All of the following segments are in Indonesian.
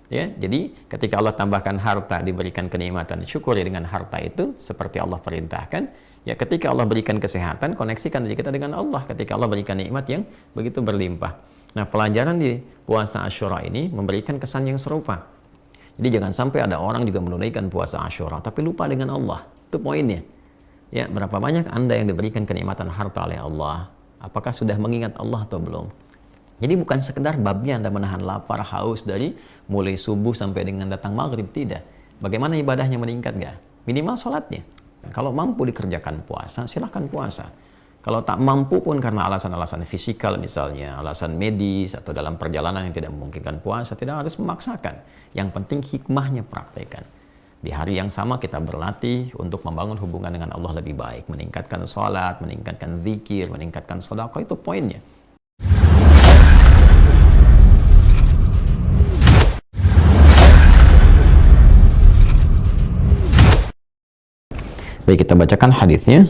Ya, jadi ketika Allah tambahkan harta, diberikan kenikmatan, syukuri dengan harta itu seperti Allah perintahkan. Ya, ketika Allah berikan kesehatan, koneksikan diri kita dengan Allah. Ketika Allah berikan nikmat yang begitu berlimpah. Nah, pelajaran di puasa Asyura ini memberikan kesan yang serupa. Jadi jangan sampai ada orang juga menunaikan puasa Asyura tapi lupa dengan Allah. Itu poinnya. Ya, berapa banyak Anda yang diberikan kenikmatan harta oleh Allah? Apakah sudah mengingat Allah atau belum? Jadi bukan sekedar babnya Anda menahan lapar, haus dari mulai subuh sampai dengan datang maghrib, tidak. Bagaimana ibadahnya meningkat nggak? Minimal sholatnya. Kalau mampu dikerjakan puasa, silahkan puasa. Kalau tak mampu pun karena alasan-alasan fisikal misalnya, alasan medis atau dalam perjalanan yang tidak memungkinkan puasa, tidak harus memaksakan. Yang penting hikmahnya praktekkan. Di hari yang sama kita berlatih untuk membangun hubungan dengan Allah lebih baik. Meningkatkan sholat, meningkatkan zikir, meningkatkan sedekah, itu poinnya. Baik, kita bacakan hadisnya.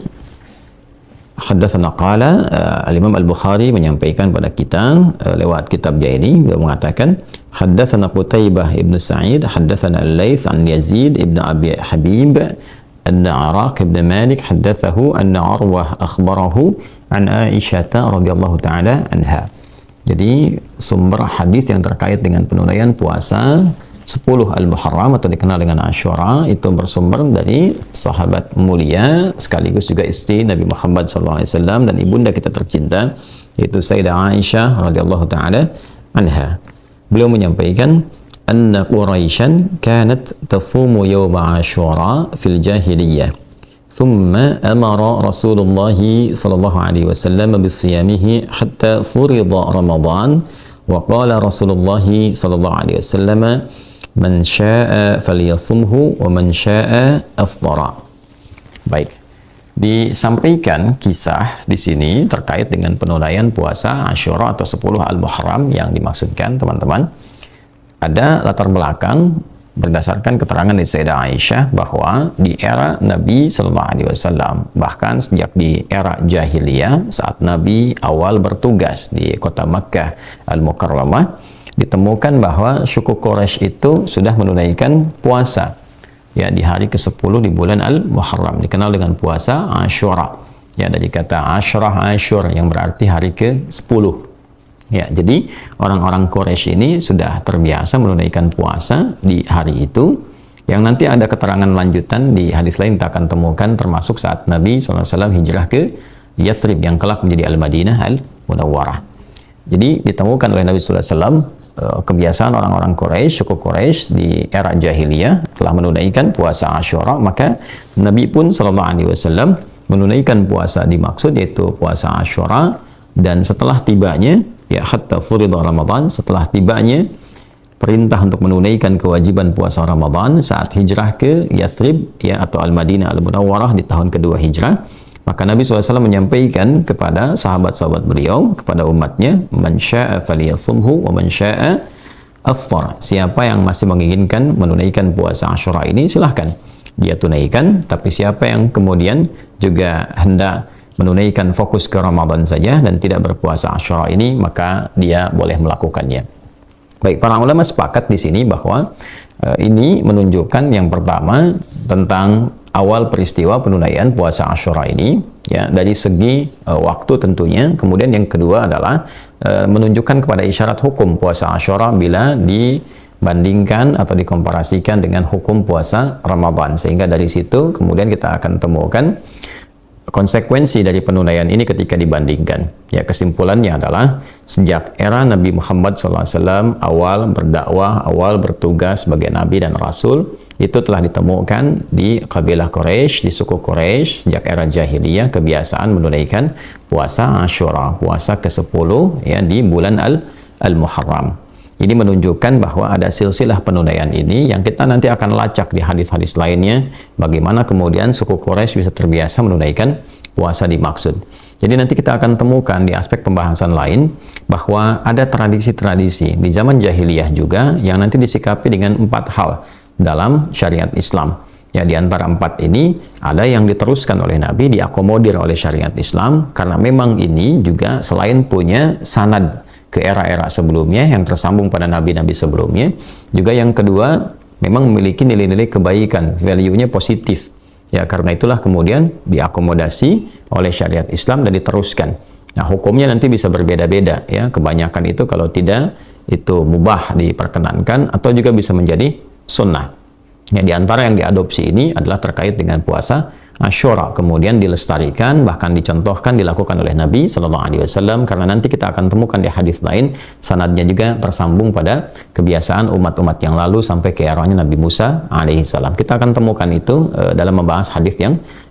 Haddatsana qala, Al-Imam Al-Bukhari menyampaikan pada kita lewat kitabnya ini, beliau mengatakan haddatsana Qutaibah ibn Sa'id, haddatsana Al-Laits an Yazid ibn Abi Habib anna Araq ibn Malik haddatsahu anna Arwah akhbarahu an Aisyah radhiyallahu taala anha. Jadi sumber hadis yang terkait dengan penunaian puasa 10 Al-Muharram atau dikenal dengan Asyura itu bersumber dari sahabat mulia sekaligus juga istri Nabi Muhammad SAW dan ibunda kita tercinta yaitu Sayyidah Aisyah radhiyallahu taala anha. Beliau menyampaikan anna Quraisyan kanat tasumu yawma Asyura fil jahiliyah thumma amara Rasulullah sallallahu alaihi wasallam bisiyamihi hatta furida Ramadan wa qala Rasulullah sallallahu alaihi wasallam man syaa falyasumhu wa man syaa afdara. Baik. Disampaikan kisah di sini terkait dengan penunaian puasa Asyura atau 10 Al-Muharram yang dimaksudkan, teman-teman. Ada latar belakang berdasarkan keterangan dari Sayyidah Aisyah bahwa di era Nabi sallallahu alaihi wasallam, bahkan sejak di era jahiliyah saat Nabi awal bertugas di kota Makkah Al-Mukarramah, ditemukan bahwa suku Quraisy itu sudah menunaikan puasa ya di hari ke-10 di bulan Al-Muharram, dikenal dengan puasa Asyura. Ya, dari kata Asyrah Asyur yang berarti hari ke-10. Ya, jadi orang-orang Quraisy ini sudah terbiasa menunaikan puasa di hari itu, yang nanti ada keterangan lanjutan di hadis lain kita akan temukan, termasuk saat Nabi SAW hijrah ke Yathrib yang kelak menjadi Al-Madinah Al-Munawwarah. Jadi ditemukan oleh Nabi SAW kebiasaan orang-orang Quraisy, suku Quraisy di era jahiliyah telah menunaikan puasa Asyura, maka Nabi pun SAW menunaikan puasa dimaksud yaitu puasa Asyura, dan setelah tibanya ya hatta furida Ramadan, setelah tibanya perintah untuk menunaikan kewajiban puasa Ramadan saat hijrah ke Yathrib ya atau Al-Madinah Al-Munawwarah di tahun kedua hijrah, maka Nabi SAW menyampaikan kepada sahabat-sahabat beliau, kepada umatnya, man syaa falyasumhu wa man syaa afthar. Siapa yang masih menginginkan menunaikan puasa Asyura ini, silahkan dia tunaikan, tapi siapa yang kemudian juga hendak menunaikan fokus ke Ramadan saja dan tidak berpuasa Asyura ini, maka dia boleh melakukannya. Baik, para ulama sepakat di sini bahwa ini menunjukkan yang pertama tentang awal peristiwa penunaian puasa Asyura ini ya dari segi waktu tentunya. Kemudian yang kedua adalah menunjukkan kepada isyarat hukum puasa Asyura bila dibandingkan atau dikomparasikan dengan hukum puasa Ramadan, sehingga dari situ kemudian kita akan temukan konsekuensi dari penunaian ini ketika dibandingkan. Ya, kesimpulannya adalah sejak era Nabi Muhammad SAW awal berdakwah, awal bertugas sebagai Nabi dan Rasul, itu telah ditemukan di kabilah Quraisy, di suku Quraisy sejak era jahiliyah kebiasaan menunaikan puasa Asyura, puasa ke-10 ya di bulan Al-Muharram. Ini menunjukkan bahwa ada silsilah penunaian ini yang kita nanti akan lacak di hadis-hadis lainnya, bagaimana kemudian suku Quraisy bisa terbiasa menunaikan puasa dimaksud. Jadi nanti kita akan temukan di aspek pembahasan lain bahwa ada tradisi-tradisi di zaman jahiliyah juga yang nanti disikapi dengan 4 hal dalam syariat Islam. Ya, di antara 4 ini ada yang diteruskan oleh Nabi, diakomodir oleh syariat Islam, karena memang ini juga selain punya sanad ke era-era sebelumnya yang tersambung pada nabi-nabi sebelumnya. Juga yang kedua, memang memiliki nilai-nilai kebaikan, value-nya positif. Ya, karena itulah kemudian diakomodasi oleh syariat Islam dan diteruskan. Nah, hukumnya nanti bisa berbeda-beda ya. Kebanyakan itu kalau tidak itu mubah diperkenankan atau juga bisa menjadi sunnah. Ya, di antara yang diadopsi ini adalah terkait dengan puasa Asyura, kemudian dilestarikan, bahkan dicontohkan, dilakukan oleh Nabi Sallallahu Alaihi Wasallam, karena nanti kita akan temukan di hadis lain, sanadnya juga tersambung pada kebiasaan umat-umat yang lalu sampai ke eranya Nabi Musa Alaihissalam. Kita akan temukan itu dalam membahas hadis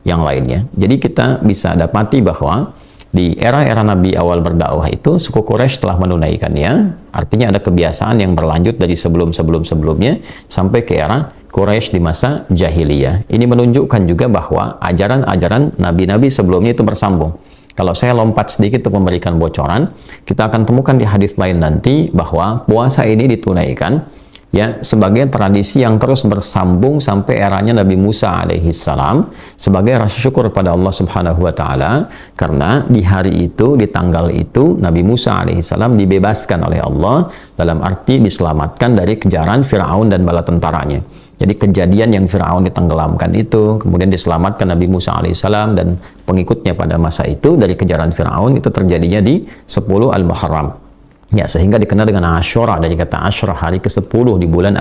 yang lainnya. Jadi kita bisa dapati bahwa di era-era Nabi awal berdakwah itu, suku Quraisy telah menunaikannya, artinya ada kebiasaan yang berlanjut dari sebelumnya sampai ke era Quraisy di masa jahiliyah. Ini menunjukkan juga bahwa ajaran-ajaran nabi-nabi sebelumnya itu bersambung. Kalau saya lompat sedikit untuk memberikan bocoran, kita akan temukan di hadis lain nanti bahwa puasa ini ditunaikan ya sebagai tradisi yang terus bersambung sampai eranya Nabi Musa alaihissalam, sebagai rasa syukur pada Allah Subhanahu wa taala, karena di hari itu, di tanggal itu, Nabi Musa alaihissalam dibebaskan oleh Allah, dalam arti diselamatkan dari kejaran Firaun dan bala tentaranya. Jadi kejadian yang Firaun ditenggelamkan itu, kemudian diselamatkan Nabi Musa alaihissalam dan pengikutnya pada masa itu dari kejaran Firaun, itu terjadinya di 10 Al-Muharram. Ya, sehingga dikenal dengan Asyura, dari kata Asyura, hari ke-10 di bulan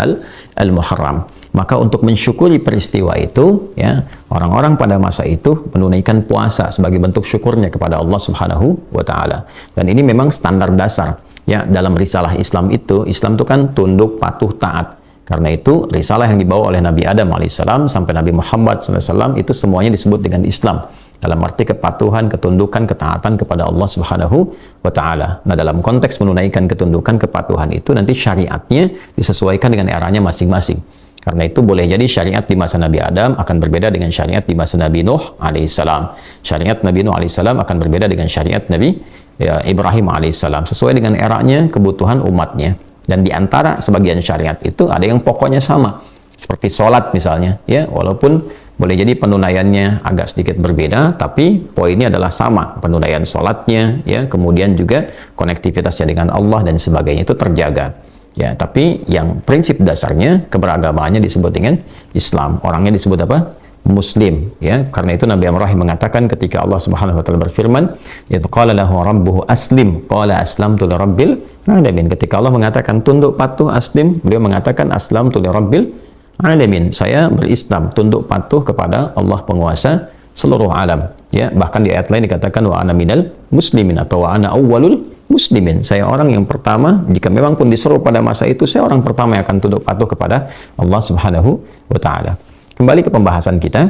Al-Muharram. Maka untuk mensyukuri peristiwa itu, ya, orang-orang pada masa itu menunaikan puasa sebagai bentuk syukurnya kepada Allah Subhanahu wa taala. Dan ini memang standar dasar ya dalam risalah Islam itu. Islam itu kan tunduk, patuh, taat. Karena itu risalah yang dibawa oleh Nabi Adam alaihissalam sampai Nabi Muhammad SAW itu semuanya disebut dengan Islam, dalam arti kepatuhan, ketundukan, ketaatan kepada Allah Subhanahu wa taala. Nah, dalam konteks menunaikan ketundukan, kepatuhan itu nanti syariatnya disesuaikan dengan eranya masing-masing. Karena itu boleh jadi syariat di masa Nabi Adam akan berbeda dengan syariat di masa Nabi Nuh alaihissalam. Syariat Nabi Nuh alaihissalam akan berbeda dengan syariat Nabi Ibrahim alaihissalam, sesuai dengan eranya, kebutuhan umatnya. Dan di antara sebagian syariat itu ada yang pokoknya sama, seperti sholat misalnya, ya, walaupun boleh jadi penunaiannya agak sedikit berbeda, tapi poinnya adalah sama, penunaian sholatnya, ya, kemudian juga konektivitasnya dengan Allah dan sebagainya itu terjaga, ya. Tapi yang prinsip dasarnya keberagamaannya disebut dengan Islam, orangnya disebut apa? Muslim, ya. Karena itu Nabi Ibrahim mengatakan ketika Allah Subhanahu wa taala berfirman, "Idz qala lahu rabbuhu aslim, qala aslamtu lirabbil alamin." Ketika Allah mengatakan tunduk patuh aslim, beliau mengatakan aslamtu lirabbil alamin. Saya berislam, tunduk patuh kepada Allah penguasa seluruh alam, ya. Bahkan di ayat lain dikatakan wa ana minal muslimin atau wa ana awwalul muslimin. Saya orang yang pertama, jika memang pun disuruh pada masa itu, saya orang pertama yang akan tunduk patuh kepada Allah Subhanahu wa taala. Kembali ke pembahasan kita,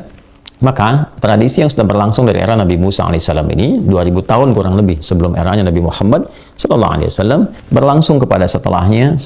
maka tradisi yang sudah berlangsung dari era Nabi Musa alaihissalam ini 2000 tahun kurang lebih sebelum eranya Nabi Muhammad sallallahu alaihi wasallam berlangsung kepada setelahnya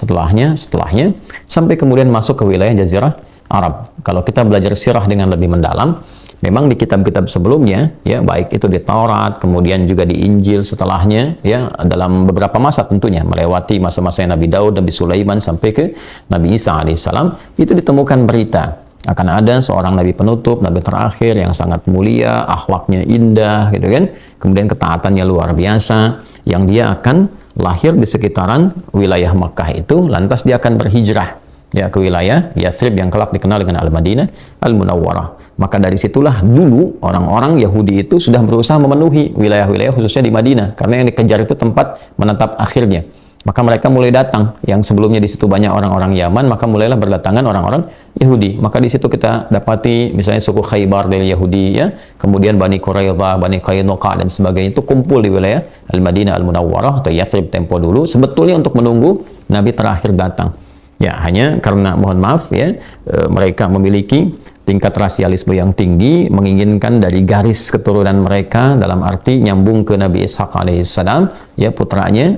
sampai kemudian masuk ke wilayah Jazirah Arab. Kalau kita belajar sirah dengan lebih mendalam, memang di kitab-kitab sebelumnya, ya, baik itu di Taurat, kemudian juga di Injil setelahnya, ya, dalam beberapa masa tentunya, melewati masa-masa Nabi Daud, Nabi Sulaiman sampai ke Nabi Isa alaihissalam, itu ditemukan berita akan ada seorang nabi penutup, nabi terakhir yang sangat mulia, akhlaknya indah, gitu kan, kemudian ketaatannya luar biasa, yang dia akan lahir di sekitaran wilayah Makkah itu, lantas dia akan berhijrah, ya, ke wilayah Yathrib yang kelak dikenal dengan Al-Madinah Al-Munawwarah. Maka dari situlah dulu orang-orang Yahudi itu sudah berusaha memenuhi wilayah-wilayah khususnya di Madinah, karena yang dikejar itu tempat menetap akhirnya. Maka mereka mulai datang, yang sebelumnya di situ banyak orang-orang Yaman, maka mulailah berdatangan orang-orang Yahudi. Maka di situ kita dapati misalnya suku Khaybar dari Yahudi, ya, kemudian Bani Quraidah, Bani Qainuqa dan sebagainya itu kumpul di wilayah Al-Madinah Al-Munawwarah atau Yathrib tempo dulu, sebetulnya untuk menunggu Nabi terakhir datang. Ya, hanya karena mohon maaf, ya, mereka memiliki tingkat rasialisme yang tinggi, menginginkan dari garis keturunan mereka, dalam arti nyambung ke Nabi Ishaq alaihissalam, ya, putranya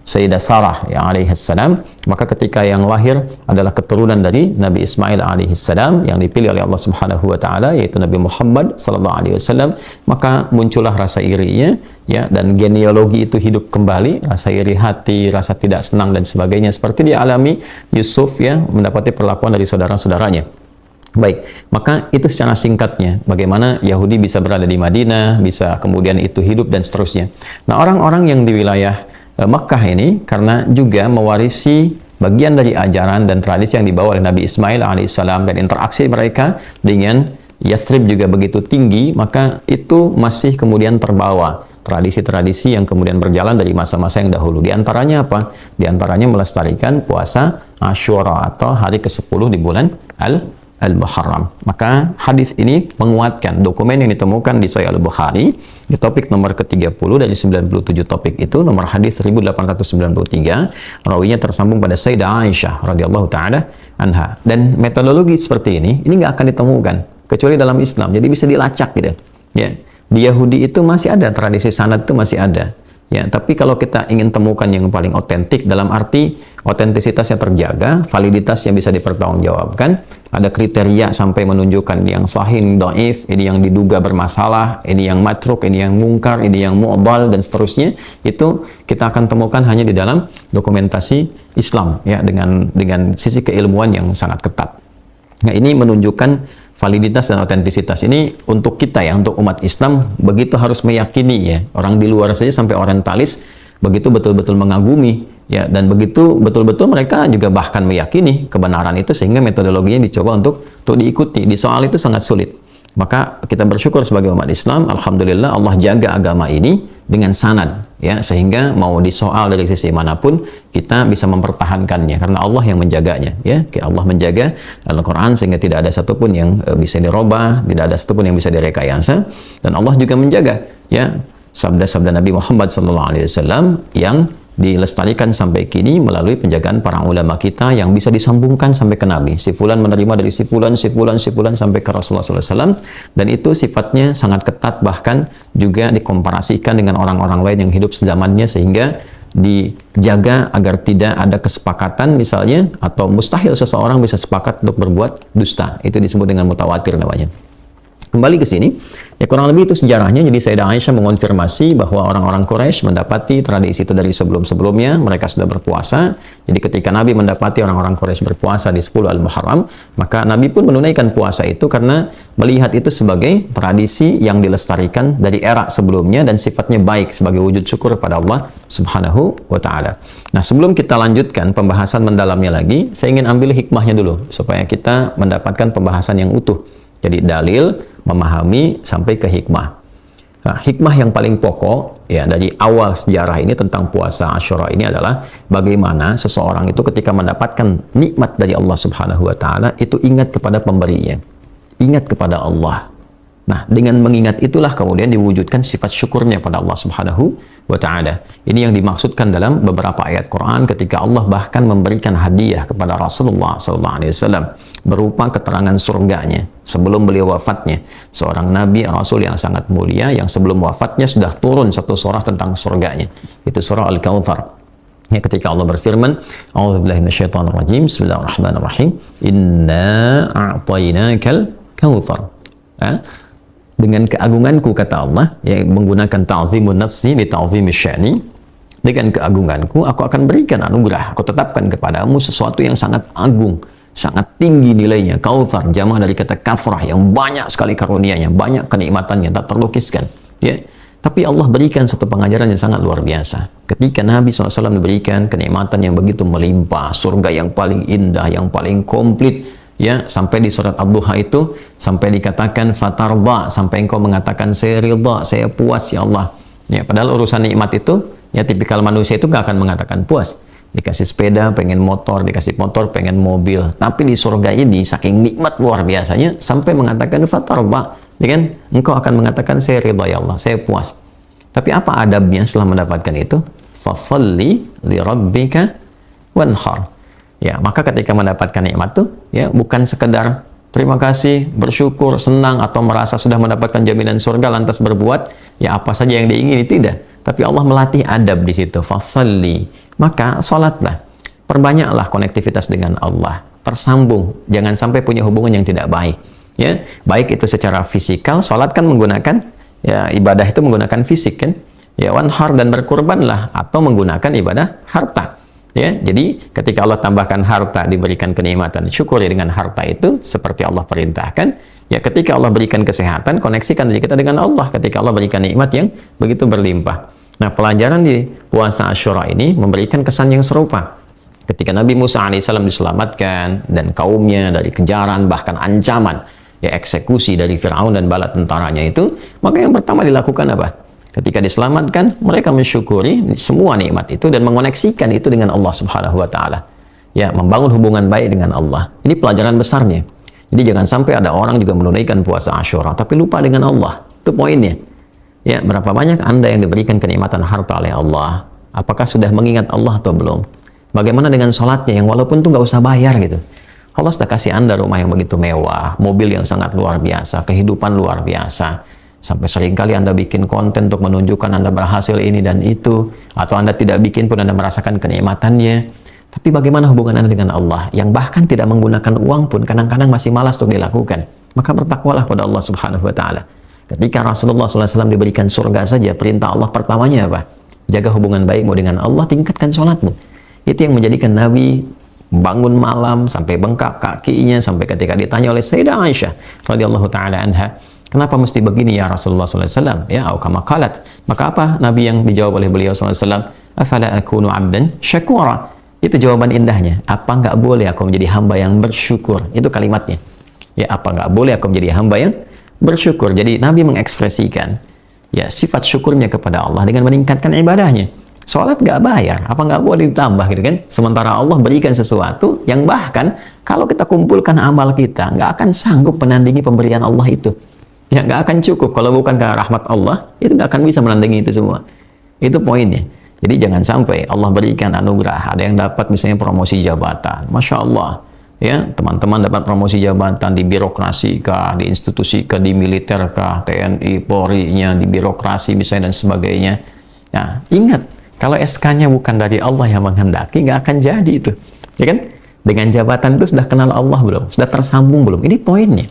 Sayyidah Sarah ya alaihissalam. Maka ketika yang lahir adalah keturunan dari Nabi Ismail alaihissalam yang dipilih oleh Allah Subhanahu wa taala, yaitu Nabi Muhammad sallallahu alaihi wasallam, maka muncullah rasa irinya, ya, dan genealogi itu hidup kembali, rasa iri hati, rasa tidak senang dan sebagainya, seperti dialami Yusuf, ya, mendapati perlakuan dari saudara-saudaranya. Baik, maka itu secara singkatnya bagaimana Yahudi bisa berada di Madinah, bisa kemudian itu hidup dan seterusnya. Nah, orang-orang yang di wilayah Makkah ini karena juga mewarisi bagian dari ajaran dan tradisi yang dibawa oleh Nabi Ismail alaihissalam, dan interaksi mereka dengan Yathrib juga begitu tinggi, maka itu masih kemudian terbawa tradisi-tradisi yang kemudian berjalan dari masa-masa yang dahulu. Di antaranya apa? Di antaranya melestarikan puasa Asyura atau hari ke-10 di bulan Al-Muharram. Maka hadis ini menguatkan dokumen yang ditemukan di Sahih Al-Bukhari di topik nomor ke-30 dari 97 topik itu, nomor hadis 1893, rawinya tersambung pada Sayyidah Aisyah radhiyallahu taala anha. Dan metodologi seperti ini nggak akan ditemukan kecuali dalam Islam. Jadi bisa dilacak gitu. Ya. Di Yahudi itu masih ada tradisi sanad, itu masih ada. Ya, tapi kalau kita ingin temukan yang paling otentik, dalam arti otentisitasnya terjaga, validitasnya bisa dipertanggungjawabkan, ada kriteria sampai menunjukkan yang sahih, dhaif, ini yang diduga bermasalah, ini yang matruk, ini yang mungkar, ini yang mu'dhal, dan seterusnya, itu kita akan temukan hanya di dalam dokumentasi Islam, ya, dengan sisi keilmuan yang sangat ketat. Nah, ini menunjukkan validitas dan otentisitas ini untuk kita, ya, untuk umat Islam begitu harus meyakini, ya. Orang di luar saja sampai orientalis begitu betul-betul mengagumi, ya, dan begitu betul-betul mereka juga bahkan meyakini kebenaran itu, sehingga metodologinya dicoba untuk diikuti. Di soal itu sangat sulit. Maka kita bersyukur sebagai umat Islam, alhamdulillah Allah jaga agama ini dengan sanad, ya, sehingga mau disoal dari sisi manapun kita bisa mempertahankannya karena Allah yang menjaganya, ya. Allah menjaga Al-Quran sehingga tidak ada satupun yang bisa dirubah, tidak ada satupun yang bisa direkayasa, dan Allah juga menjaga, ya, sabda-sabda Nabi Muhammad SAW yang dilestarikan sampai kini melalui penjagaan para ulama kita yang bisa disambungkan sampai ke Nabi. Si fulan menerima dari si fulan sampai ke Rasulullah SAW, dan itu sifatnya sangat ketat, bahkan juga dikomparasikan dengan orang-orang lain yang hidup sezamannya, sehingga dijaga agar tidak ada kesepakatan misalnya, atau mustahil seseorang bisa sepakat untuk berbuat dusta. Itu disebut dengan mutawatir namanya. Kembali ke sini, ya, kurang lebih itu sejarahnya. Jadi Sayyidah Aisyah mengonfirmasi bahwa orang-orang Quraisy mendapati tradisi itu dari sebelum-sebelumnya, mereka sudah berpuasa. Jadi ketika Nabi mendapati orang-orang Quraisy berpuasa di 10 Al-Muharram, maka Nabi pun menunaikan puasa itu karena melihat itu sebagai tradisi yang dilestarikan dari era sebelumnya dan sifatnya baik sebagai wujud syukur kepada Allah Subhanahu wa Ta'ala. Nah, sebelum kita lanjutkan pembahasan mendalamnya lagi, saya ingin ambil hikmahnya dulu supaya kita mendapatkan pembahasan yang utuh. Jadi dalil, memahami, sampai ke hikmah. Nah, hikmah yang paling pokok, ya, dari awal sejarah ini tentang puasa Asyura ini adalah bagaimana seseorang itu ketika mendapatkan nikmat dari Allah Subhanahu wa Ta'ala itu ingat kepada pemberinya, ingat kepada Allah. Nah, dengan mengingat itulah kemudian diwujudkan sifat syukurnya pada Allah Subhanahu wa Ta'ala. Ini yang dimaksudkan dalam beberapa ayat Quran ketika Allah bahkan memberikan hadiah kepada Rasulullah SAW berupa keterangan surganya sebelum beliau wafatnya. Seorang Nabi Rasul yang sangat mulia yang sebelum wafatnya sudah turun satu surah tentang surganya. Itu surah Al-Kautsar. Ya, ketika Allah berfirman, A'udzubillahi minasyaitonirrajim, Bismillahirrahmanirrahim, Inna a'tainakal kautsar. Dengan keagunganku, kata Allah, yang menggunakan ta'zimun nafsi li ta'zimi sya'ni, dengan keagunganku aku akan berikan anugerah, aku tetapkan kepadamu sesuatu yang sangat agung, sangat tinggi nilainya. Kautsar jamaah dari kata kathrah, yang banyak sekali karunia-Nya, banyak kenikmatannya tak terlukiskan, ya. Tapi Allah berikan satu pengajaran yang sangat luar biasa. Ketika Nabi SAW diberikan kenikmatan yang begitu melimpah, surga yang paling indah, yang paling komplit, ya, sampai di surat Ad-Duha itu sampai dikatakan fatarda, sampai engkau mengatakan saya ridha, saya puas ya Allah, ya. Padahal urusan nikmat itu, ya, tipikal manusia itu gak akan mengatakan puas. Dikasih sepeda pengen motor, dikasih motor pengen mobil, tapi di surga ini saking nikmat luar biasanya sampai mengatakan fatarda, ya kan, engkau akan mengatakan saya ridha ya Allah, saya puas. Tapi apa adabnya setelah mendapatkan itu? Fasalli li rabbika wanhar. Ya, maka ketika mendapatkan nikmat tuh, ya, bukan sekedar terima kasih, bersyukur, senang, atau merasa sudah mendapatkan jaminan surga lantas berbuat ya apa saja yang diingini, tidak. Tapi Allah melatih adab di situ. Fasalli, maka salatlah, perbanyaklah konektivitas dengan Allah, tersambung, jangan sampai punya hubungan yang tidak baik. Ya, baik itu secara fisikal, salat kan menggunakan, ya, ibadah itu menggunakan fisik kan. Ya, wanhar, dan berkurbanlah, atau menggunakan ibadah harta. Ya, jadi ketika Allah tambahkan harta, diberikan kenikmatan, syukuri dengan harta itu seperti Allah perintahkan. Ya, ketika Allah berikan kesehatan, koneksikan diri kita dengan Allah. Ketika Allah berikan nikmat yang begitu berlimpah, Nah, pelajaran di puasa Asyura ini memberikan kesan yang serupa. Ketika Nabi Musa alaihissalam diselamatkan dan kaumnya dari kejaran bahkan ancaman, ya eksekusi dari Firaun dan bala tentaranya itu, maka yang pertama dilakukan apa? Ketika diselamatkan, mereka mensyukuri semua nikmat itu dan mengoneksikan itu dengan Allah Subhanahu wa taala. Ya, membangun hubungan baik dengan Allah. Ini pelajaran besarnya. Jadi jangan sampai ada orang juga menunaikan puasa Asyura tapi lupa dengan Allah. Itu poinnya. Ya, berapa banyak Anda yang diberikan kenikmatan harta oleh Allah? Apakah sudah mengingat Allah atau belum? Bagaimana dengan sholatnya yang walaupun tuh nggak usah bayar gitu? Allah sudah kasih Anda rumah yang begitu mewah, mobil yang sangat luar biasa, kehidupan luar biasa. Sampai seringkali Anda bikin konten untuk menunjukkan Anda berhasil ini dan itu, atau Anda tidak bikin pun Anda merasakan kenikmatannya. Tapi bagaimana hubungan Anda dengan Allah yang bahkan tidak menggunakan uang pun kadang-kadang masih malas untuk dilakukan? Maka bertakwalah pada Allah Subhanahu wa taala. Ketika Rasulullah SAW diberikan surga saja, perintah Allah pertamanya apa? Jaga hubungan baikmu dengan Allah, tingkatkan sholatmu. Itu yang menjadikan Nabi bangun malam sampai bengkak kakinya, sampai ketika ditanya oleh Sayyidah Aisyah radhiyallahu taala anha, kenapa mesti begini ya Rasulullah SAW? Ya, au kama qalat. Maka apa Nabi yang dijawab oleh beliau SAW? Afala akunu abdan syakura. Itu jawaban indahnya. Apa nggak boleh aku menjadi hamba yang bersyukur? Itu kalimatnya. Ya, apa nggak boleh aku menjadi hamba yang bersyukur? Jadi Nabi mengekspresikan ya sifat syukurnya kepada Allah dengan meningkatkan ibadahnya. Sholat nggak bayar, apa nggak boleh ditambah gitu kan? Sementara Allah berikan sesuatu yang bahkan kalau kita kumpulkan amal kita nggak akan sanggup menandingi pemberian Allah itu. Ya, nggak akan cukup. Kalau bukan karena rahmat Allah, itu nggak akan bisa menandingi itu semua. Itu poinnya. Jadi jangan sampai Allah berikan anugerah, ada yang dapat misalnya promosi jabatan, Masya Allah, ya teman-teman dapat promosi jabatan di birokrasi kah, di institusi kah, di militer kah, TNI, Polri-nya, di birokrasi misalnya dan sebagainya. Ya, ingat, kalau SK-nya bukan dari Allah yang menghendaki, nggak akan jadi itu, ya kan? Dengan jabatan itu sudah kenal Allah belum? Sudah tersambung belum? Ini poinnya.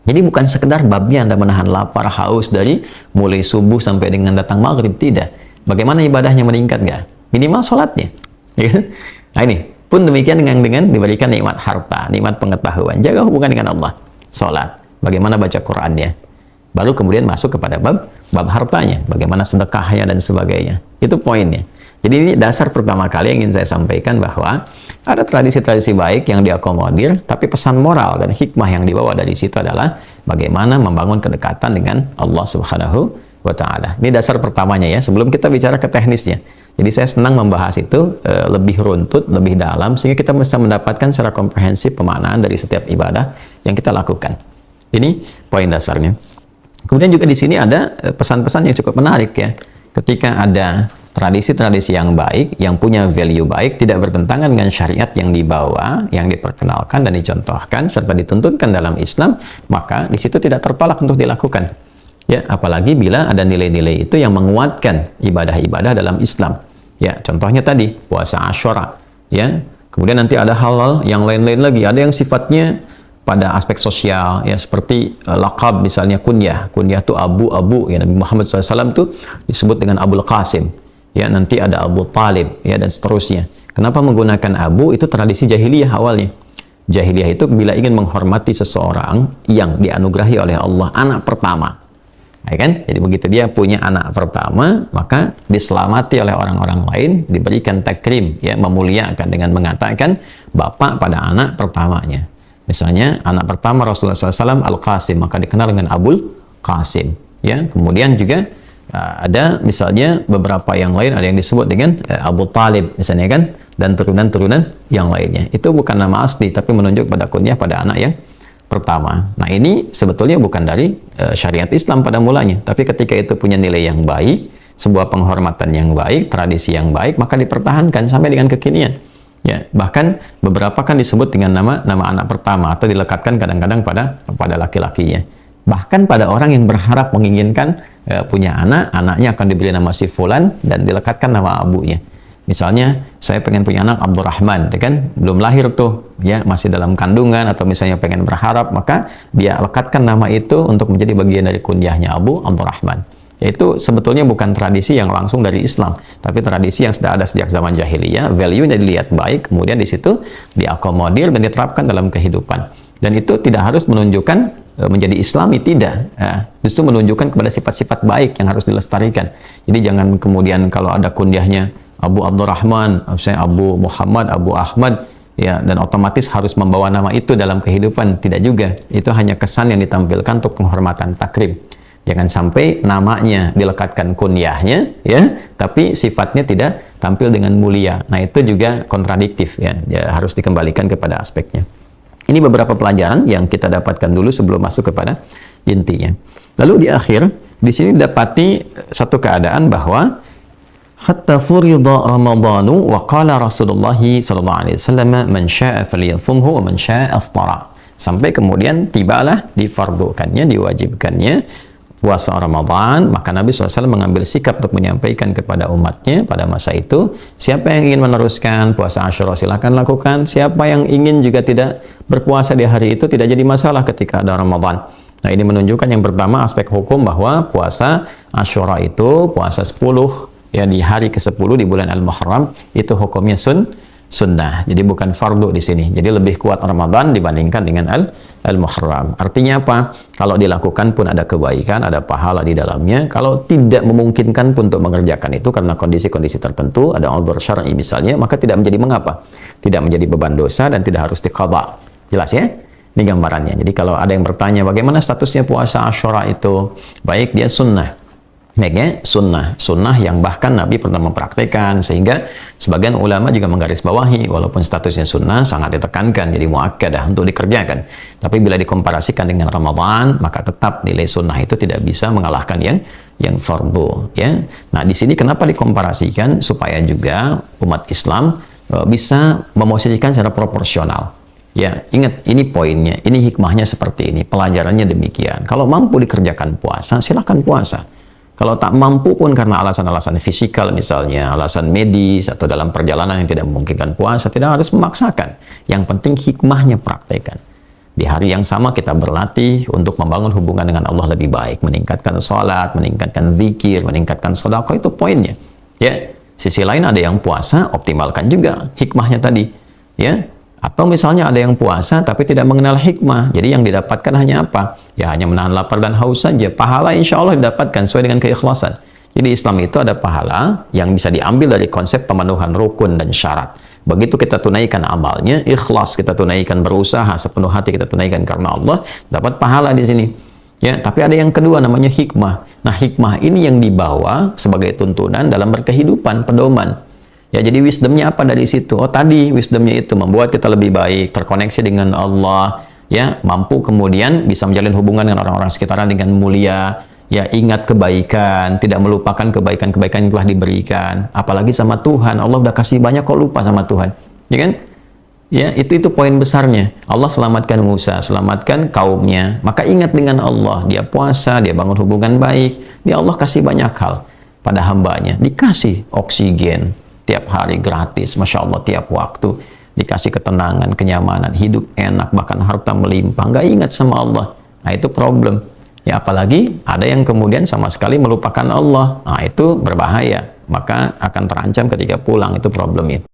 Jadi bukan sekedar babnya Anda menahan lapar, haus dari mulai subuh sampai dengan datang maghrib, tidak. Bagaimana ibadahnya meningkat nggak? Minimal sholatnya. Ya. Nah ini pun demikian dengan diberikan nikmat harta, nikmat pengetahuan. Jaga hubungan dengan Allah. Sholat. Bagaimana baca Qurannya. Baru kemudian masuk kepada bab hartanya. Bagaimana sedekahnya dan sebagainya. Itu poinnya. Jadi ini dasar pertama kali yang ingin saya sampaikan bahwa ada tradisi-tradisi baik yang diakomodir, tapi pesan moral dan hikmah yang dibawa dari situ adalah bagaimana membangun kedekatan dengan Allah Subhanahu wa ta'ala. Ini dasar pertamanya ya, sebelum kita bicara ke teknisnya. Jadi saya senang membahas itu lebih runtut, lebih dalam, sehingga kita bisa mendapatkan secara komprehensif pemaknaan dari setiap ibadah yang kita lakukan. Ini poin dasarnya. Kemudian juga di sini ada pesan-pesan yang cukup menarik ya. Ketika ada tradisi-tradisi yang baik, yang punya value baik, tidak bertentangan dengan syariat yang dibawa, yang diperkenalkan dan dicontohkan, serta dituntutkan dalam Islam, maka di situ tidak tertolak untuk dilakukan. Ya, apalagi bila ada nilai-nilai itu yang menguatkan ibadah-ibadah dalam Islam. Ya, contohnya tadi puasa Asyura. Ya, kemudian nanti ada hal-hal yang lain-lain lagi. Ada yang sifatnya pada aspek sosial, ya seperti laqab misalnya kunyah. Kunyah itu Abu. Ya, Nabi Muhammad SAW itu disebut dengan Abul Qasim. Ya, nanti ada Abu Talib. Ya, dan seterusnya. Kenapa menggunakan Abu? Itu tradisi jahiliyah awalnya. Jahiliyah itu bila ingin menghormati seseorang yang dianugerahi oleh Allah anak pertama. Ya kan? Jadi begitu dia punya anak pertama, maka diselamati oleh orang-orang lain, diberikan takrim, ya, memuliakan dengan mengatakan bapak pada anak pertamanya. Misalnya anak pertama Rasulullah SAW Al-Qasim, maka dikenal dengan Abul Qasim. Ya, kemudian juga ada misalnya beberapa yang lain, ada yang disebut dengan Abu Talib, misalnya kan, dan turunan-turunan yang lainnya. Itu bukan nama asli, tapi menunjuk pada kunyah pada anak yang pertama. Nah, ini sebetulnya bukan dari syariat Islam pada mulanya, tapi ketika itu punya nilai yang baik, sebuah penghormatan yang baik, tradisi yang baik, maka dipertahankan sampai dengan kekinian. Ya, bahkan beberapa kan disebut dengan nama anak pertama atau dilekatkan kadang-kadang pada laki-lakinya. Bahkan pada orang yang berharap menginginkan punya anak, anaknya akan diberi nama si fulan dan dilekatkan nama abunya. Misalnya, saya pengen punya anak Abdurrahman, ya kan? Belum lahir tuh, ya, masih dalam kandungan, atau misalnya pengen berharap, maka dia lekatkan nama itu untuk menjadi bagian dari kunyahnya Abdurrahman. Yaitu sebetulnya bukan tradisi yang langsung dari Islam, tapi tradisi yang sudah ada sejak zaman jahiliyah, value-nya dilihat baik, kemudian di situ diakomodir dan diterapkan dalam kehidupan. Dan itu tidak harus menunjukkan menjadi Islami, tidak. Justru menunjukkan kepada sifat-sifat baik yang harus dilestarikan. Jadi jangan kemudian kalau ada kunyahnya Abu Abdurrahman, misalnya Abu Muhammad, Abu Ahmad, ya, dan otomatis harus membawa nama itu dalam kehidupan. Tidak juga. Itu hanya kesan yang ditampilkan untuk penghormatan, takrim. Jangan sampai namanya dilekatkan kunyahnya, ya, tapi sifatnya tidak tampil dengan mulia. Nah, itu juga kontradiktif, ya. Harus dikembalikan kepada aspeknya. Ini beberapa pelajaran yang kita dapatkan dulu sebelum masuk kepada intinya. Lalu di akhir, di sini dapati satu keadaan bahwa hatta furida Ramadhanu wa qala Rasulullah sallallahu alaihi wasallam man syaa'a falyasumhu wa man syaa'a aftara. Sampai kemudian tibalah difardukannya, diwajibkannya puasa Ramadan, maka Nabi SAW mengambil sikap untuk menyampaikan kepada umatnya pada masa itu, siapa yang ingin meneruskan puasa Asyura silakan lakukan, siapa yang ingin juga tidak berpuasa di hari itu tidak jadi masalah ketika ada Ramadan. Nah, ini menunjukkan yang pertama aspek hukum bahwa puasa Asyura itu puasa 10 ya di hari ke-10 di bulan Al-Muharram itu hukumnya sunnah. Jadi bukan fardu di sini. Jadi lebih kuat Ramadan dibandingkan dengan Al-Muharram. Artinya apa? Kalau dilakukan pun ada kebaikan, ada pahala di dalamnya. Kalau tidak memungkinkan pun untuk mengerjakan itu karena kondisi-kondisi tertentu, ada uzur syar'i misalnya, maka tidak menjadi mengapa. Tidak menjadi beban dosa dan tidak harus diqadha. Jelas ya? Ini gambarannya. Jadi kalau ada yang bertanya bagaimana statusnya puasa Asyura itu? Baik, dia sunnah. Baiknya sunnah yang bahkan Nabi pernah mempraktekkan, sehingga sebagian ulama juga menggarisbawahi walaupun statusnya sunnah sangat ditekankan jadi muakkadah untuk dikerjakan, tapi bila dikomparasikan dengan Ramadan maka tetap nilai sunnah itu tidak bisa mengalahkan yang fardu, ya. Nah, di sini kenapa dikomparasikan? Supaya juga umat Islam bisa memosisikan secara proporsional. Ya, ingat ini poinnya, ini hikmahnya seperti ini, pelajarannya demikian. Kalau mampu dikerjakan puasa, silahkan puasa. Kalau tak mampu pun karena alasan-alasan fisikal misalnya, alasan medis, atau dalam perjalanan yang tidak memungkinkan puasa, tidak harus memaksakan. Yang penting hikmahnya praktekkan. Di hari yang sama kita berlatih untuk membangun hubungan dengan Allah lebih baik, meningkatkan sholat, meningkatkan zikir, meningkatkan sedekah, itu poinnya. Ya, sisi lain ada yang puasa, optimalkan juga hikmahnya tadi. Ya, atau misalnya ada yang puasa tapi tidak mengenal hikmah, jadi yang didapatkan hanya apa? Ya hanya menahan lapar dan haus saja. Pahala insya Allah didapatkan sesuai dengan keikhlasan. Jadi Islam itu ada pahala yang bisa diambil dari konsep pemenuhan rukun dan syarat. Begitu kita tunaikan amalnya, ikhlas kita tunaikan, berusaha sepenuh hati kita tunaikan karena Allah, dapat pahala di sini. Ya, tapi ada yang kedua namanya hikmah. Nah, hikmah ini yang dibawa sebagai tuntunan dalam berkehidupan, pedoman. Ya, jadi wisdomnya apa dari situ? Oh, tadi wisdomnya itu membuat kita lebih baik, terkoneksi dengan Allah, ya, mampu kemudian bisa menjalin hubungan dengan orang-orang sekitaran dengan mulia, ya, ingat kebaikan, tidak melupakan kebaikan-kebaikan yang telah diberikan, apalagi sama Tuhan. Allah udah kasih banyak kok lupa sama Tuhan, ya kan? Ya, itu poin besarnya. Allah selamatkan Musa, selamatkan kaumnya, maka ingat dengan Allah, dia puasa, dia bangun hubungan baik, dia Allah kasih banyak hal pada hambanya, dikasih oksigen tiap hari gratis, Masya Allah, tiap waktu dikasih ketenangan, kenyamanan, hidup enak, bahkan harta melimpah, nggak ingat sama Allah. Nah, itu problem. Ya, apalagi ada yang kemudian sama sekali melupakan Allah. Nah, itu berbahaya, maka akan terancam ketika pulang, itu problemnya.